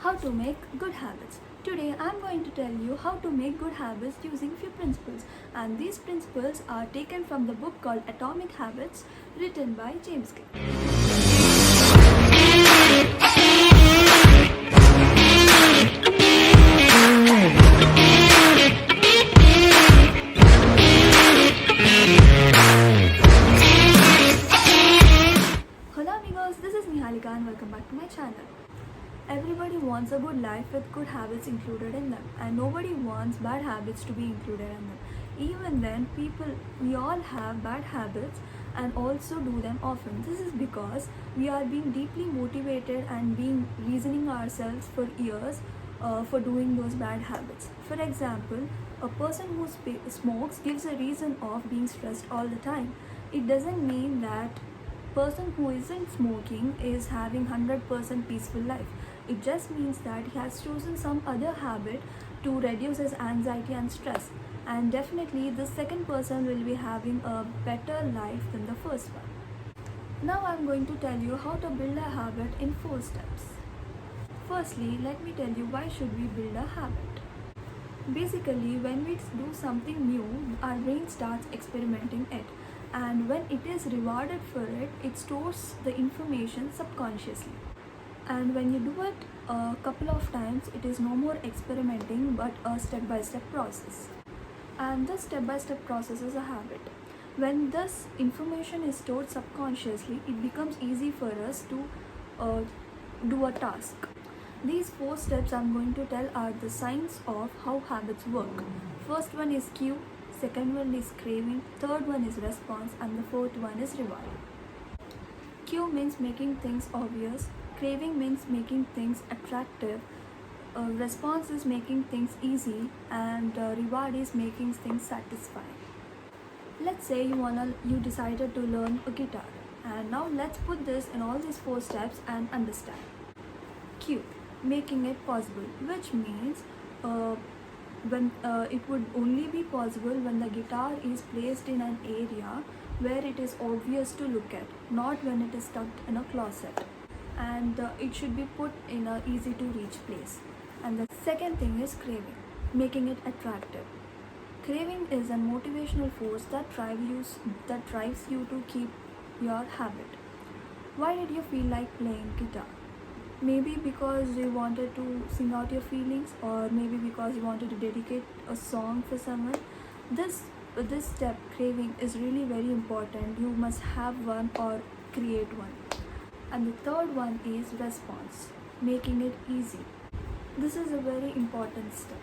How to make good habits. Today I am going to tell you how to make good habits using few principles, and these principles are taken from the book called Atomic Habits written by James Clear. Hello amigos, this is Nihalika and welcome back to my channel. Everybody wants a good life with good habits included in them, and nobody wants bad habits to be included in them. Even then, we all have bad habits and also do them often. This is because we are being deeply motivated and being reasoning ourselves for years for doing those bad habits. For example, a person who smokes gives a reason of being stressed all the time. It doesn't mean that person who isn't smoking is having 100% peaceful life. It just means that he has chosen some other habit to reduce his anxiety and stress, and definitely the second person will be having a better life than the first one. Now I'm going to tell you how to build a habit in 4 steps. Firstly, let me tell you why should we build a habit. Basically, when we do something new, our brain starts experimenting it, and when it is rewarded for it, it stores the information subconsciously. And when you do it a couple of times, it is no more experimenting but a step-by-step process. And this step-by-step process is a habit. When this information is stored subconsciously, it becomes easy for us to do a task. These 4 steps I'm going to tell are the signs of how habits work. First one is cue, second one is craving, third one is response, and the fourth one is reward. Cue means making things obvious, craving means making things attractive, response is making things easy, and reward is making things satisfying. Let's say you decided to learn a guitar, and now let's put this in all these 4 steps and understand. Cue, making it possible, which means when it would only be possible when the guitar is placed in an area where it is obvious to look at, not when it is tucked in a closet, and it should be put in a easy to reach place. And the second thing is craving, making it attractive. Craving is a motivational force that drives you to keep your habit. Why did you feel like playing guitar? Maybe because you wanted to sing out your feelings, or maybe because you wanted to dedicate a song for someone. This step, craving, is really very important. You must have one or create one. And the third one is response, making it easy. This is a very important step.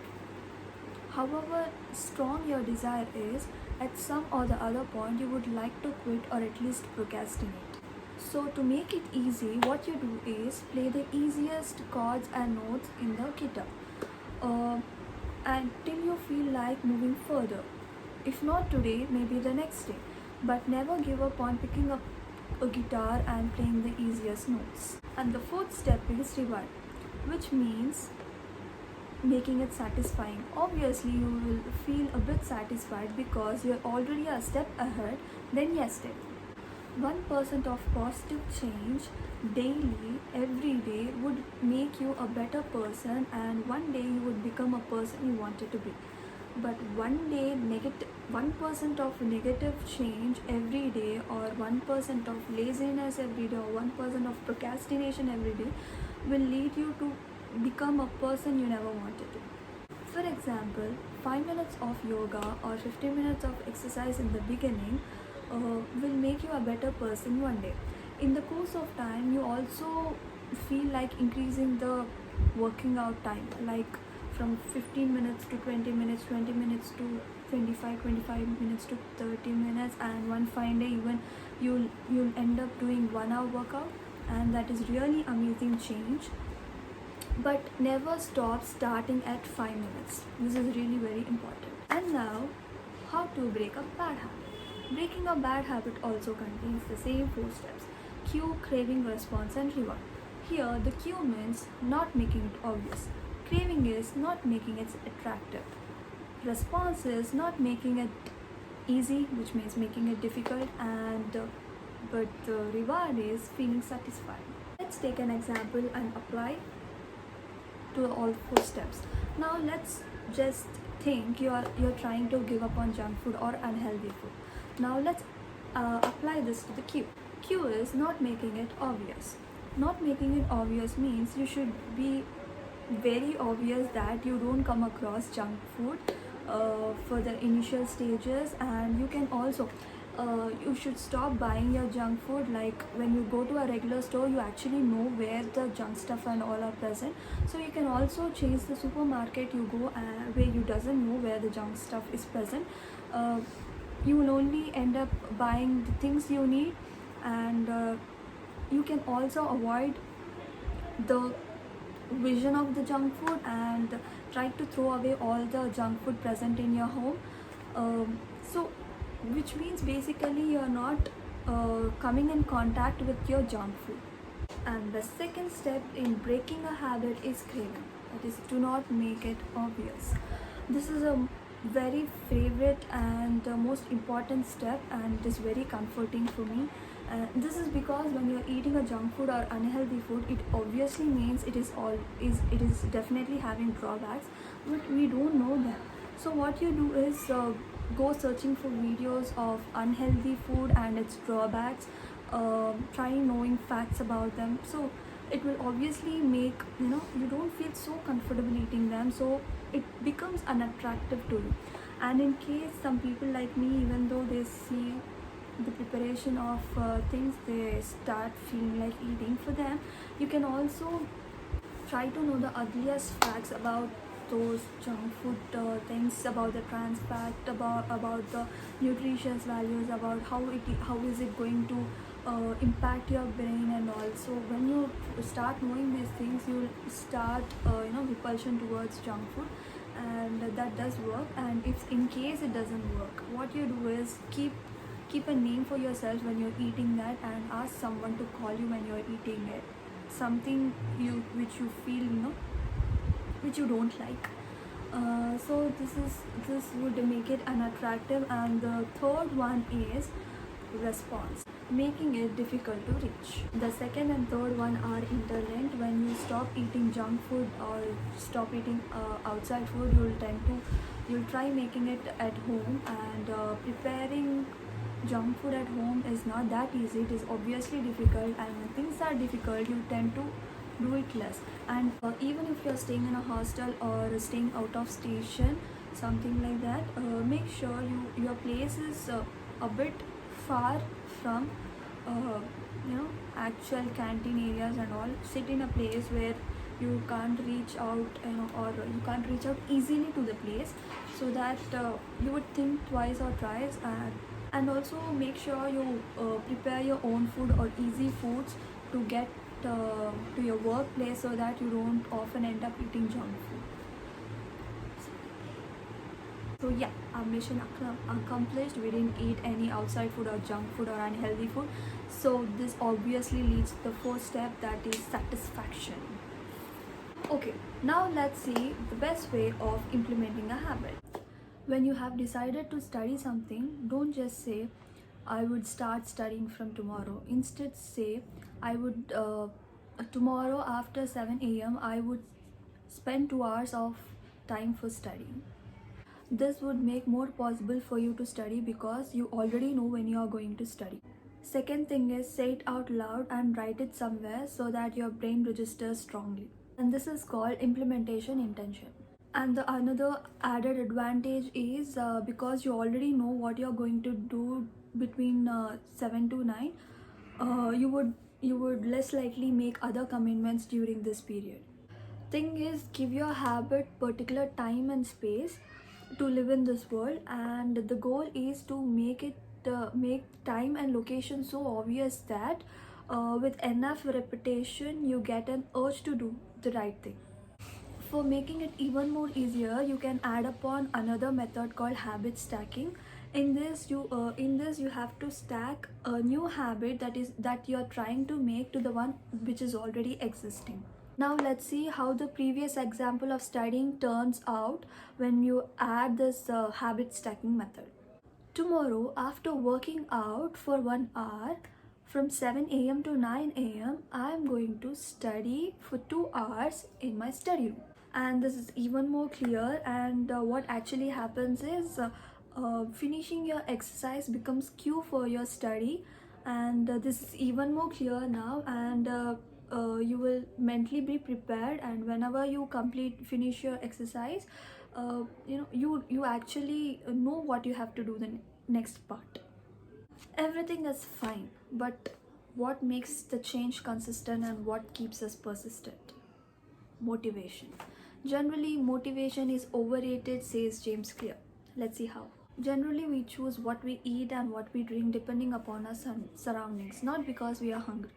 However strong your desire is, at some or the other point you would like to quit or at least procrastinate. So to make it easy, what you do is play the easiest chords and notes in the guitar until you feel like moving further. If not today, maybe the next day. But never give up on picking up a guitar and playing the easiest notes. And the fourth step is reward, which means making it satisfying. Obviously, you will feel a bit satisfied because you're already a step ahead than yesterday. 1% of positive change daily, every day, would make you a better person, and one day you would become a person you wanted to be. But 1% of negative change every day, or 1% of laziness every day, or 1% of procrastination every day will lead you to become a person you never wanted to. For example, 5 minutes of yoga or 15 minutes of exercise in the beginning will make you a better person one day. In the course of time, you also feel like increasing the working out time, like from 15 minutes to 20 minutes, 20 minutes to 25 minutes to 30 minutes, and one fine day even you'll end up doing 1 hour workout, and that is really amazing change. But never stop starting at 5 minutes. This is really very important. And now, how to break a bad habit. Breaking a bad habit also contains the same 4 steps: cue, craving, response, and reward. Here, the cue means not making it obvious. Craving is not making it attractive. Response is not making it easy, which means making it difficult, but the reward is feeling satisfied. Let's take an example and apply to all 4 steps. Now let's just think you're trying to give up on junk food or unhealthy food. Now let's apply this to the Q. Q is not making it obvious. Not making it obvious means you should be very obvious that you don't come across junk food for the initial stages, and you can also you should stop buying your junk food. Like when you go to a regular store, you actually know where the junk stuff and all are present. So you can also change the supermarket you go where you doesn't know where the junk stuff is present. You will only end up buying the things you need, and you can also avoid the vision of the junk food and try to throw away all the junk food present in your home. So which means basically you're not coming in contact with your junk food. And the second step in breaking a habit is craving. That is, do not make it obvious. This is a very favorite and most important step, and it is very comforting for me. This is because when you're eating a junk food or unhealthy food, it obviously means it is definitely having drawbacks, but we don't know them. So what you do is go searching for videos of unhealthy food and its drawbacks, try knowing facts about them. So it will obviously make you don't feel so comfortable eating them, so it becomes unattractive to you. And in case some people like me, even though they see the preparation of things, they start feeling like eating, for them you can also try to know the ugliest facts about those junk food things, about the trans fat, about the nutritious values, about how is it going to impact your brain. And also when you start knowing these things, you'll start repulsion towards junk food, and that does work. And if in case it doesn't work, what you do is keep a name for yourself when you're eating that, and ask someone to call you when you're eating it, something which you feel which you don't like. So this would make it unattractive. And the third one is response, making it difficult to reach. The second and third one are interlinked. When you stop eating junk food or stop eating outside food, you'll try making it at home. And preparing junk food at home is not that easy. It is obviously difficult, and when things are difficult, you tend to do it less. And even if you're staying in a hostel or staying out of station, something like that, make sure your place is a bit far from actual canteen areas and all. Sit in a place where you can't reach out, or you can't reach out easily to the place, so that you would think twice or thrice. And also make sure you prepare your own food or easy foods to get to your workplace, so that you don't often end up eating junk food. So yeah, our mission accomplished. We didn't eat any outside food or junk food or unhealthy food. So this obviously leads to the fourth step, that is satisfaction. Okay, now let's see the best way of implementing a habit. When you have decided to study something, don't just say, I would start studying from tomorrow. Instead say, I would tomorrow after 7 a.m. I would spend 2 hours of time for studying. This would make more possible for you to study, because you already know when you are going to study. Second thing is, say it out loud and write it somewhere so that your brain registers strongly. And this is called implementation intention. And the another added advantage is because you already know what you're going to do between 7 to 9, you would less likely make other commitments during this period. Thing is, give your habit particular time and space to live in this world, and the goal is to make time and location so obvious that with enough repetition you get an urge to do the right thing. For making it even more easier, you can add upon another method called habit stacking. In this you have to stack a new habit that you're trying to make to the one which is already existing. Now let's see how the previous example of studying turns out when you add this habit stacking method. Tomorrow, after working out for 1 hour, From 7 a.m. to 9 a.m., I am going to study for 2 hours in my study room. And this is even more clear. And what actually happens is finishing your exercise becomes cue for your study. And this is even more clear now. And you will mentally be prepared. And whenever you finish your exercise, you actually know what you have to do the next part. Everything is fine, but what makes the change consistent and what keeps us persistent? Motivation. Generally, motivation is overrated, says James Clear. Let's see how. Generally, we choose what we eat and what we drink depending upon our surroundings, not because we are hungry.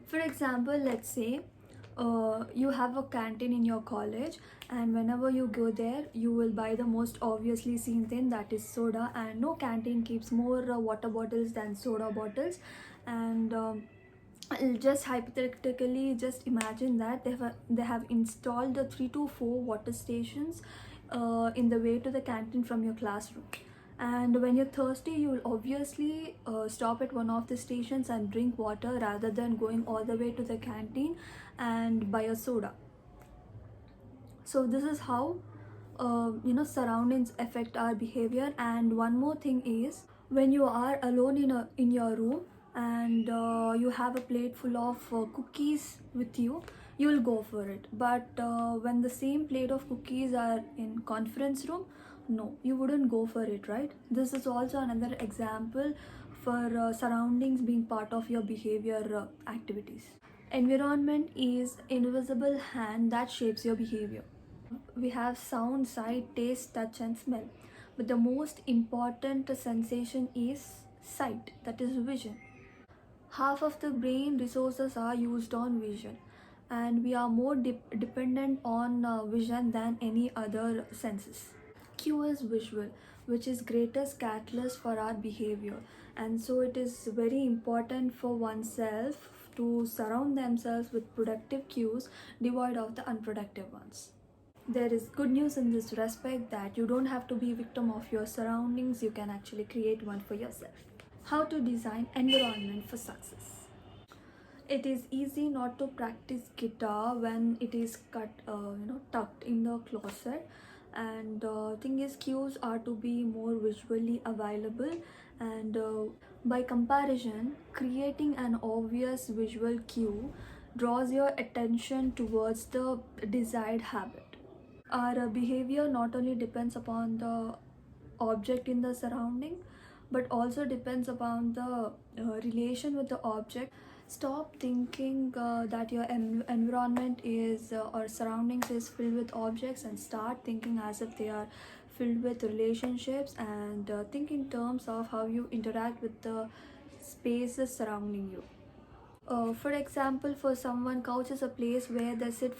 For example, let's say you have a canteen in your college, and whenever you go there, you will buy the most obviously seen thing, that is soda. And no canteen keeps more water bottles than soda bottles. And just hypothetically, just imagine that they have installed the 3 to 4 water stations in the way to the canteen from your classroom. And when you're thirsty, you will obviously stop at one of the stations and drink water rather than going all the way to the canteen and buy a soda. So this is how surroundings affect our behavior. And one more thing is, when you are alone in your room and you have a plate full of cookies with you, you will go for it. But when the same plate of cookies are in conference room, no, you wouldn't go for it, right? This is also another example for surroundings being part of your behavior activities. Environment is invisible hand that shapes your behavior. We have sound, sight, taste, touch, and smell. But the most important sensation is sight, that is vision. Half of the brain resources are used on vision, and we are more dependent on vision than any other senses. Q is visual, which is greatest catalyst for our behavior. And so it is very important for oneself to surround themselves with productive cues devoid of the unproductive ones. There is good news in this respect, that you don't have to be victim of your surroundings, you can actually create one for yourself. How to design environment for success. It is easy not to practice guitar when it is tucked in the closet. And thing is, cues are to be more visually available. And by comparison, creating an obvious visual cue draws your attention towards the desired habit. Our behavior not only depends upon the object in the surrounding, but also depends upon the relation with the object. Stop thinking that your environment is or surroundings is filled with objects, and start thinking as if they are filled with relationships. And think in terms of how you interact with the spaces surrounding you. For example, for someone, couch is a place where they sit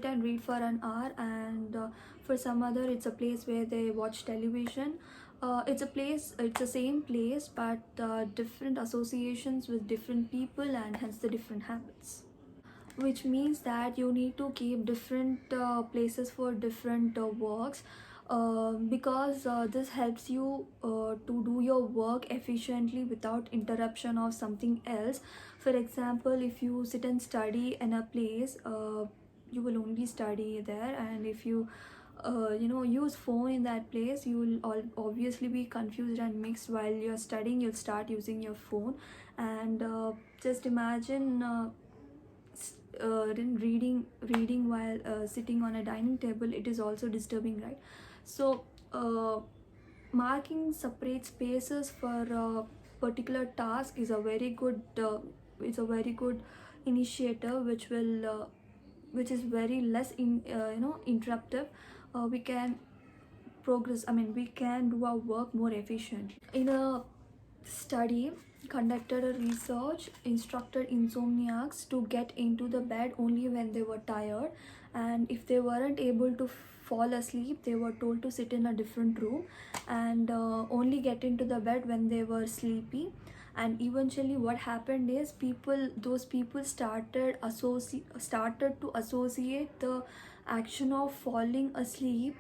and read for an hour. And for some other, it's a place where they watch television. It's the same place, but different associations with different people, and hence the different habits. Which means that you need to keep different places for different works, because this helps you to do your work efficiently without interruption of something else. For example, if you sit and study in a place, you will only study there. And if you use phone in that place, you will obviously be confused and mixed. While you're studying, you'll start using your phone. And just imagine reading while sitting on a dining table. It is also disturbing, right? So marking separate spaces for a particular task is a very good initiative, which is very less interruptive. We can we can do our work more efficiently. In a study conducted a research, instructed insomniacs to get into the bed only when they were tired. And if they weren't able to fall asleep, they were told to sit in a different room and only get into the bed when they were sleepy. And eventually what happened is, those people started to associate the action of falling asleep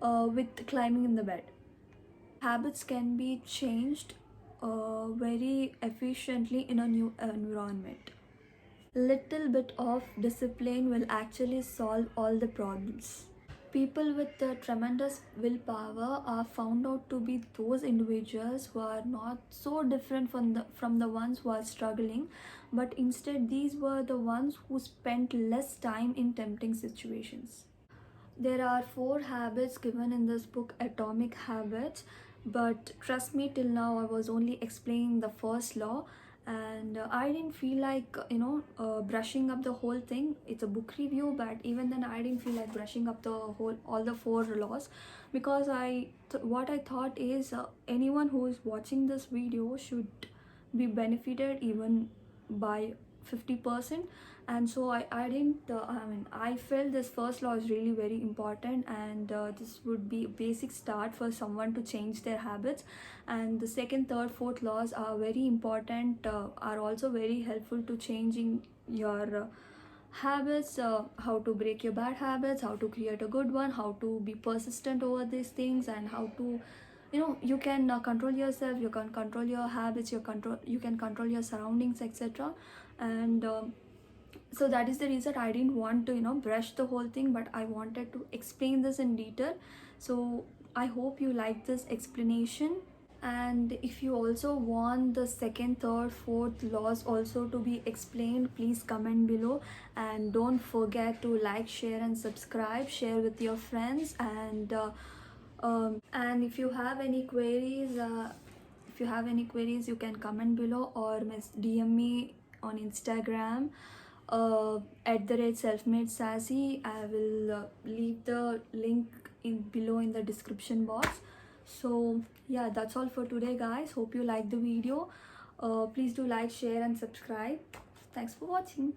with climbing in the bed. Habits can be changed very efficiently in a new environment. Little bit of discipline will actually solve all the problems. People with tremendous willpower are found out to be those individuals who are not so different from the ones who are struggling, but instead these were the ones who spent less time in tempting situations. There are 4 habits given in this book, Atomic Habits, but trust me, till now I was only explaining the first law, and I didn't feel like brushing up the whole thing. It's a book review, but even then I didn't feel like brushing up the whole all the 4 laws, because what I thought is anyone who is watching this video should be benefited even by 50%. And so I didn't I felt this first law is really very important, and this would be a basic start for someone to change their habits. And the second, third, fourth laws are very important, are also very helpful to changing your habits, how to break your bad habits, how to create a good one, how to be persistent over these things, and how to you can control yourself, you can control your habits, you can control your surroundings, etc. And so that is the reason I didn't want to brush the whole thing, but I wanted to explain this in detail. So I hope you like this explanation. And if you also want the second, third, fourth laws also to be explained, please comment below, and don't forget to like, share and subscribe, share with your friends. And if you have any queries, you can comment below or DM me on Instagram at the rate selfmade sassy. I will leave the link in below in the description box. So yeah, that's all for today, guys. Hope you like the video. Please do like, share and subscribe. Thanks for watching.